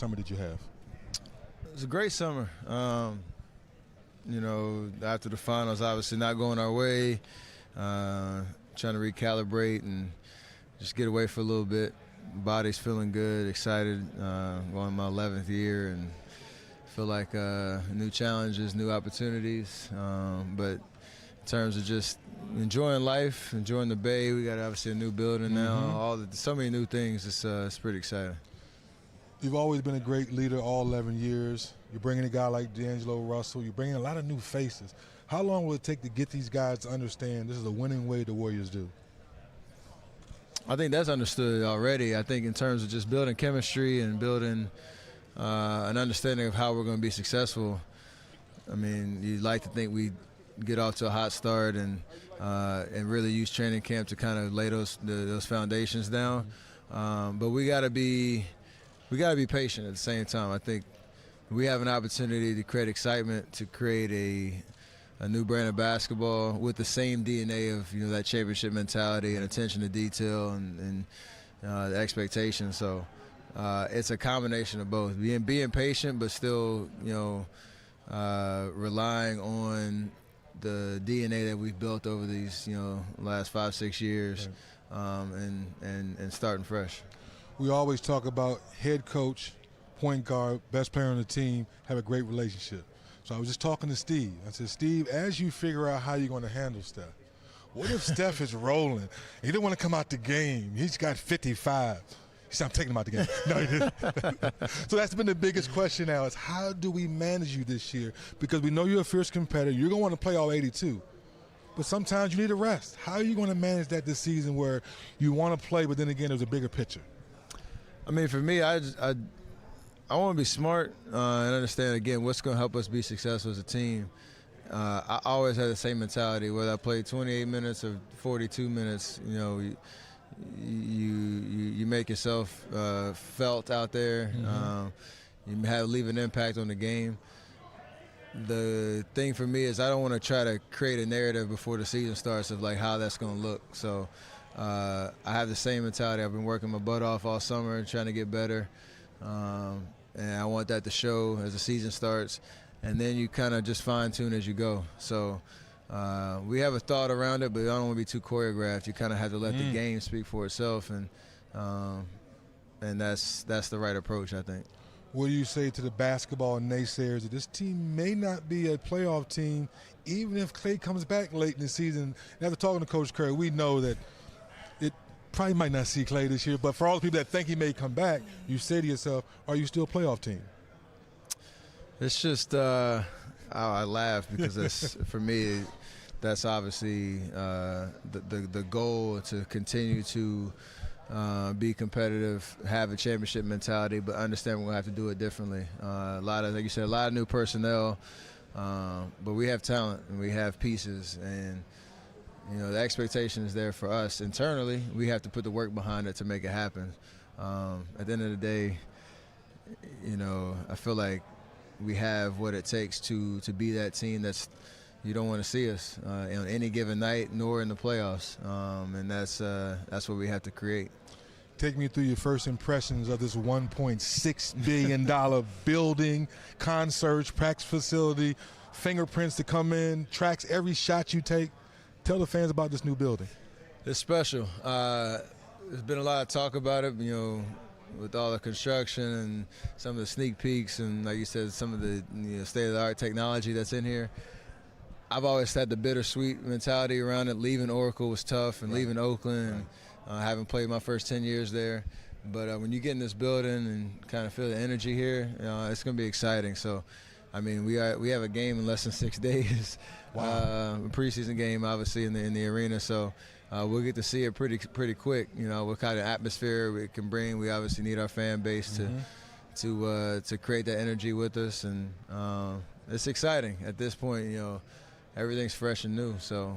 summer did you have? It was a great summer. After the finals, obviously not going our way, trying to recalibrate and just get away for a little bit. Body's feeling good, excited, going my 11th year, and feel like new challenges, new opportunities. But in terms of just enjoying life, enjoying the Bay, we got obviously a new building now. So many new things. It's pretty exciting. You've always been a great leader all 11 years. You're bringing a guy like D'Angelo Russell. You're bringing a lot of new faces. How long will it take to get these guys to understand this is a winning way the Warriors do? I think that's understood already. I think in terms of just building chemistry and building an understanding of how we're going to be successful, I mean, you'd like to think we get off to a hot start and really use training camp to kind of lay those foundations down. But we got to be patient at the same time. I think we have an opportunity to create excitement, to create a new brand of basketball with the same DNA of that championship mentality and attention to detail and the expectation. So it's a combination of both, being patient, but still relying on the DNA that we've built over these last 5-6 years, and starting fresh. We always talk about head coach, point guard, best player on the team, have a great relationship. So I was just talking to Steve. I said, Steve, as you figure out how you're going to handle Steph, what if Steph is rolling? He didn't want to come out the game. He's got 55. He said, I'm taking him out the game. No, he didn't. So that's been the biggest question now is how do we manage you this year? Because we know you're a fierce competitor. You're going to want to play all 82. But sometimes you need a rest. How are you going to manage that this season where you want to play, but then again, there's a bigger picture? I mean, for me, I want to be smart and understand, again, what's going to help us be successful as a team. I always had the same mentality, whether I played 28 minutes or 42 minutes, you make yourself felt out there. You leave an impact on the game. The thing for me is I don't want to try to create a narrative before the season starts of like how that's going to look. So I have the same mentality. I've been working my butt off all summer trying to get better. And I want that to show as the season starts. And then you kind of just fine-tune as you go. So we have a thought around it, but I don't want to be too choreographed. You kind of have to let the game speak for itself, and that's the right approach, I think. What do you say to the basketball naysayers that this team may not be a playoff team even if Klay comes back late in the season? And after talking to Coach Curry, we know that it probably might not see Klay this year, but for all the people that think he may come back, you say to yourself, are you still a playoff team? It's just I laugh because that's, for me, that's obviously the goal, to continue to be competitive, have a championship mentality, but understand we're going to have to do it differently. Like you said, a lot of new personnel, but we have talent and we have pieces, and the expectation is there for us internally. We have to put the work behind it to make it happen. At the end of the day, I feel like we have what it takes to be that team that's you don't want to see us on any given night, nor in the playoffs, and that's what we have to create. Take me through your first impressions of this $1.6 billion building, concerts, practice facility, fingerprints to come in, tracks every shot you take. Tell the fans about this new building. It's special. There's been a lot of talk about it, with all the construction and some of the sneak peeks and, like you said, some of the state-of-the-art technology that's in here. I've always had the bittersweet mentality around it. Leaving Oracle was tough, and leaving Oakland, having played my first 10 years there. But when you get in this building and kind of feel the energy here, it's going to be exciting. So, I mean, we have a game in less than 6 days. Wow. A preseason game, obviously, in the arena. So we'll get to see it pretty quick. What kind of atmosphere it can bring. We obviously need our fan base to create that energy with us, and it's exciting at this point. Everything's fresh and new. So